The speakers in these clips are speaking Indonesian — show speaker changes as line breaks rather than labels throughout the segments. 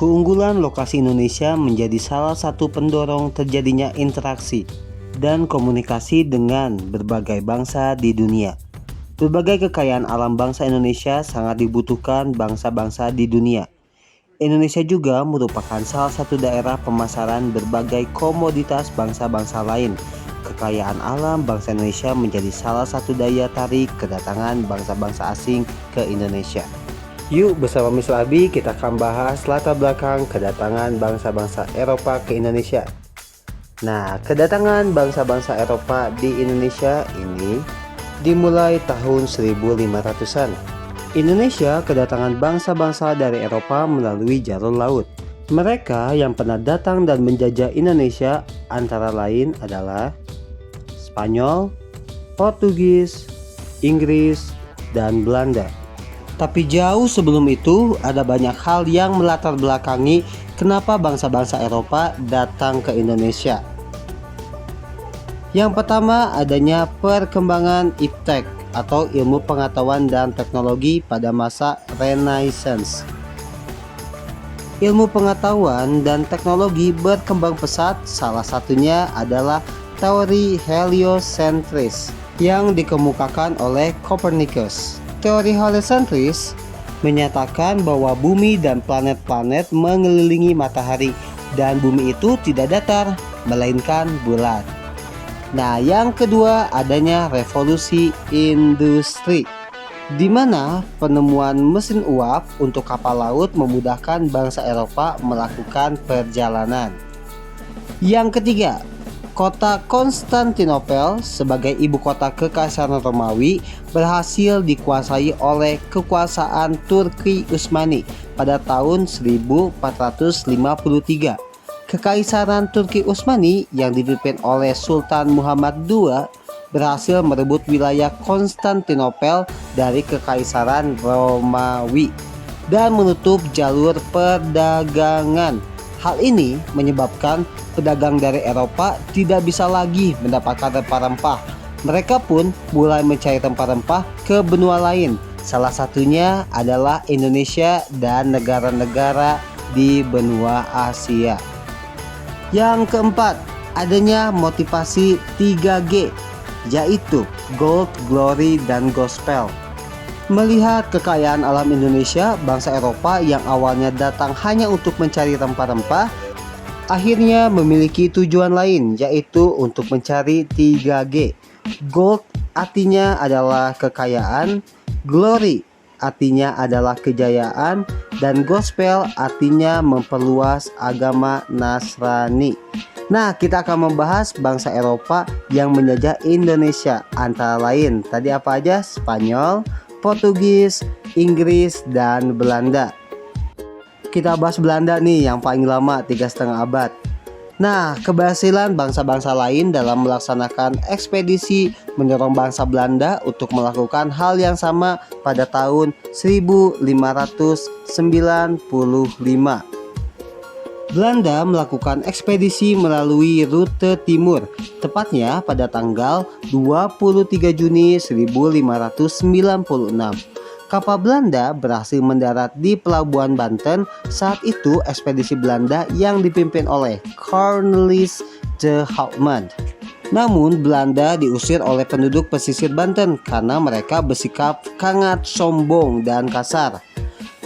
Keunggulan lokasi Indonesia menjadi salah satu pendorong terjadinya interaksi dan komunikasi dengan berbagai bangsa di dunia. Berbagai kekayaan alam bangsa Indonesia sangat dibutuhkan bangsa-bangsa di dunia. Indonesia juga merupakan salah satu daerah pemasaran berbagai komoditas bangsa-bangsa lain. Kekayaan alam bangsa Indonesia menjadi salah satu daya tarik kedatangan bangsa-bangsa asing ke Indonesia. Yuk bersama Mr. Abi kita akan bahas latar belakang kedatangan bangsa-bangsa Eropa ke Indonesia. Nah, kedatangan bangsa-bangsa Eropa di Indonesia ini dimulai tahun 1500-an. Indonesia kedatangan bangsa-bangsa dari Eropa melalui jalur laut. Mereka yang pernah datang dan menjajah Indonesia antara lain adalah Spanyol, Portugis, Inggris, dan Belanda. Tapi jauh sebelum itu ada banyak hal yang melatar belakangi kenapa bangsa-bangsa Eropa datang ke Indonesia. Yang pertama adanya perkembangan iptek atau ilmu pengetahuan dan teknologi pada masa Renaissance. Ilmu pengetahuan dan teknologi berkembang pesat, salah satunya adalah teori heliocentris yang dikemukakan oleh Copernicus. Teori heliocentris menyatakan bahwa bumi dan planet-planet mengelilingi matahari dan bumi itu tidak datar, melainkan bulat. Nah, yang kedua adanya revolusi industri, di mana penemuan mesin uap untuk kapal laut memudahkan bangsa Eropa melakukan perjalanan. Yang ketiga, kota Konstantinopel sebagai ibu kota Kekaisaran Romawi berhasil dikuasai oleh kekuasaan Turki Utsmani pada tahun 1453. Kekaisaran Turki Utsmani yang dipimpin oleh Sultan Muhammad II berhasil merebut wilayah Konstantinopel dari Kekaisaran Romawi dan menutup jalur perdagangan. Hal ini menyebabkan pedagang dari Eropa tidak bisa lagi mendapatkan rempah-rempah. Mereka pun mulai mencari rempah-rempah ke benua lain. Salah satunya adalah Indonesia dan negara-negara di benua Asia. Yang keempat, adanya motivasi 3G, yaitu Gold, Glory, dan Gospel. Melihat kekayaan alam Indonesia, bangsa Eropa yang awalnya datang hanya untuk mencari rempah-rempah, akhirnya memiliki tujuan lain, yaitu untuk mencari 3G. Gold artinya adalah kekayaan, Glory artinya adalah kejayaan, dan Gospel artinya memperluas agama Nasrani. Nah, kita akan membahas bangsa Eropa yang menjajah Indonesia, antara lain tadi apa aja? Spanyol, Portugis, Inggris, dan Belanda. Kita bahas Belanda nih yang paling lama 3,5 abad. Nah, keberhasilan bangsa-bangsa lain dalam melaksanakan ekspedisi mendorong bangsa Belanda untuk melakukan hal yang sama pada tahun 1595. Belanda melakukan ekspedisi melalui rute timur, tepatnya pada tanggal 23 Juni 1596. Kapal Belanda berhasil mendarat di Pelabuhan Banten. Saat itu ekspedisi Belanda yang dipimpin oleh Cornelis de Houtman. Namun Belanda diusir oleh penduduk pesisir Banten karena mereka bersikap sangat sombong dan kasar.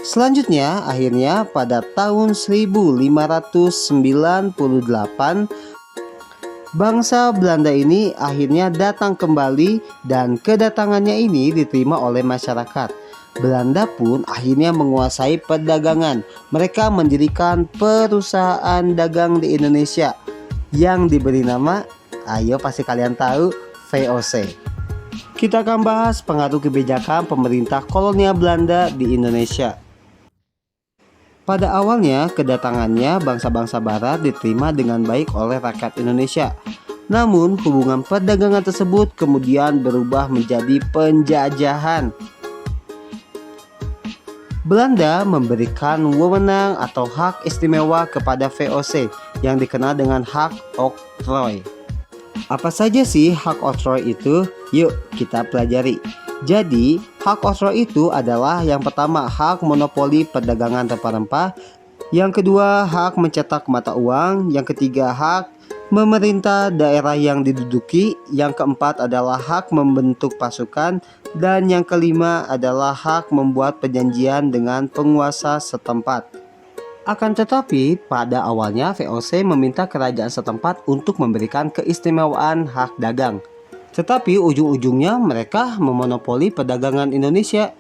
Selanjutnya, akhirnya pada tahun 1598, bangsa Belanda ini akhirnya datang kembali dan kedatangannya ini diterima oleh masyarakat. Belanda pun akhirnya menguasai perdagangan. Mereka mendirikan perusahaan dagang di Indonesia yang diberi nama, ayo pasti kalian tahu, VOC. Kita akan bahas pengaruh kebijakan pemerintah kolonial Belanda di Indonesia. Pada awalnya kedatangannya bangsa-bangsa barat diterima dengan baik oleh rakyat Indonesia. Namun hubungan perdagangan tersebut kemudian berubah menjadi penjajahan. Belanda memberikan wewenang atau hak istimewa kepada VOC yang dikenal dengan hak oktroy. Apa saja sih hak oktroy itu? Yuk kita pelajari. Jadi, hak oktroy itu adalah yang pertama hak monopoli perdagangan rempah-rempah, Yang kedua, hak mencetak mata uang. Yang ketiga, hak memerintah daerah yang diduduki. Yang keempat adalah hak membentuk pasukan. Dan yang kelima adalah hak membuat perjanjian dengan penguasa setempat. Akan tetapi, pada awalnya VOC meminta kerajaan setempat untuk memberikan keistimewaan hak dagang. Tetapi ujung-ujungnya mereka memonopoli perdagangan Indonesia.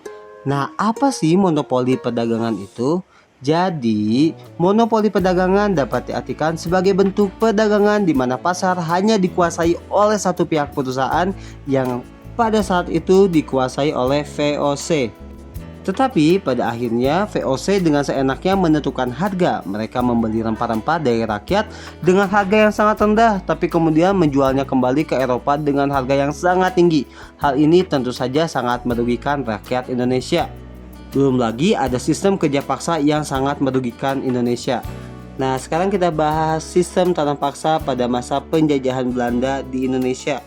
Nah, apa sih monopoli perdagangan itu? Jadi, monopoli perdagangan dapat diartikan sebagai bentuk perdagangan di mana pasar hanya dikuasai oleh satu pihak perusahaan yang pada saat itu dikuasai oleh VOC. Tetapi pada akhirnya VOC dengan seenaknya menentukan harga. Mereka membeli rempah-rempah dari rakyat dengan harga yang sangat rendah, tapi kemudian menjualnya kembali ke Eropa dengan harga yang sangat tinggi. Hal ini tentu saja sangat merugikan rakyat Indonesia. Belum lagi ada sistem kerja paksa yang sangat merugikan Indonesia. Nah, sekarang kita bahas sistem tanam paksa pada masa penjajahan Belanda di Indonesia.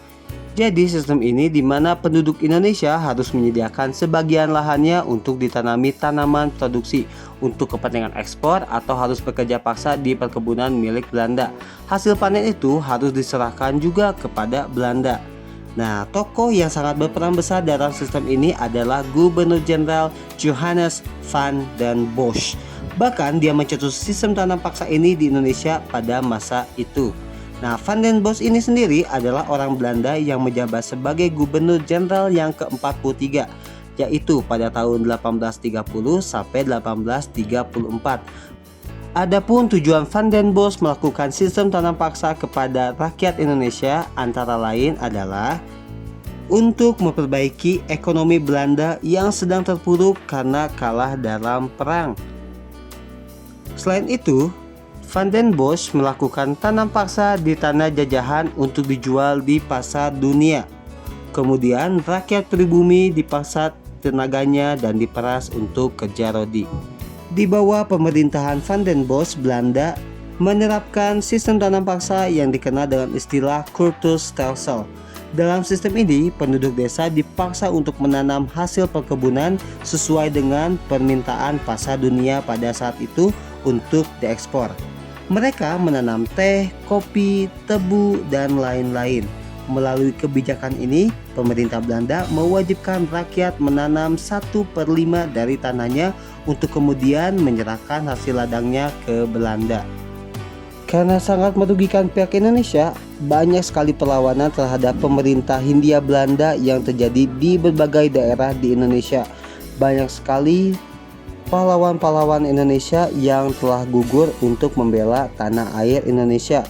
Jadi sistem ini di mana penduduk Indonesia harus menyediakan sebagian lahannya untuk ditanami tanaman produksi untuk kepentingan ekspor atau harus bekerja paksa di perkebunan milik Belanda. Hasil panen itu harus diserahkan juga kepada Belanda. Nah, tokoh yang sangat berperan besar dalam sistem ini adalah Gubernur Jenderal Johannes van den Bosch. Bahkan dia mencetus sistem tanam paksa ini di Indonesia pada masa itu. Nah, Van den Bosch ini sendiri adalah orang Belanda yang menjabat sebagai Gubernur Jenderal yang ke-43, yaitu pada tahun 1830 sampai 1834. Adapun tujuan Van den Bosch melakukan sistem tanam paksa kepada rakyat Indonesia antara lain adalah untuk memperbaiki ekonomi Belanda yang sedang terpuruk karena kalah dalam perang. Selain itu, Van den Bosch melakukan tanam paksa di tanah jajahan untuk dijual di pasar dunia. Kemudian rakyat pribumi dipaksa tenaganya dan diperas untuk kerja rodi. Di bawah pemerintahan Van den Bosch, Belanda menerapkan sistem tanam paksa yang dikenal dengan istilah Kultusstelsel. Dalam sistem ini, penduduk desa dipaksa untuk menanam hasil perkebunan sesuai dengan permintaan pasar dunia pada saat itu untuk diekspor. Mereka menanam teh, kopi, tebu, dan lain-lain. Melalui kebijakan ini, pemerintah Belanda mewajibkan rakyat menanam 1/5 dari tanahnya untuk kemudian menyerahkan hasil ladangnya ke Belanda. Karena sangat merugikan pihak Indonesia, banyak sekali perlawanan terhadap pemerintah Hindia Belanda yang terjadi di berbagai daerah di Indonesia. Banyak sekali pahlawan-pahlawan Indonesia yang telah gugur untuk membela tanah air Indonesia.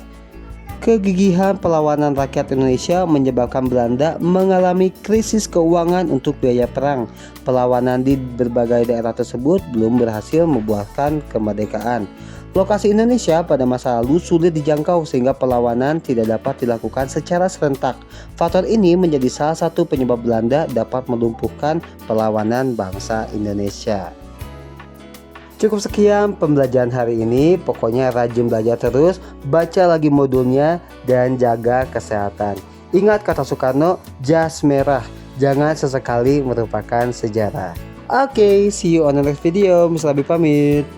Kegigihan perlawanan rakyat Indonesia menyebabkan Belanda mengalami krisis keuangan untuk biaya perang. Perlawanan di berbagai daerah tersebut belum berhasil membuahkan kemerdekaan. Lokasi Indonesia pada masa lalu sulit dijangkau sehingga perlawanan tidak dapat dilakukan secara serentak. Faktor ini menjadi salah satu penyebab Belanda dapat melumpuhkan perlawanan bangsa Indonesia. Cukup sekian pembelajaran hari ini. Pokoknya rajin belajar terus, baca lagi modulnya, dan jaga kesehatan. Ingat kata Soekarno, jas merah jangan sesekali merupakan sejarah. Oke, see you on the next video. Mr. Abi pamit.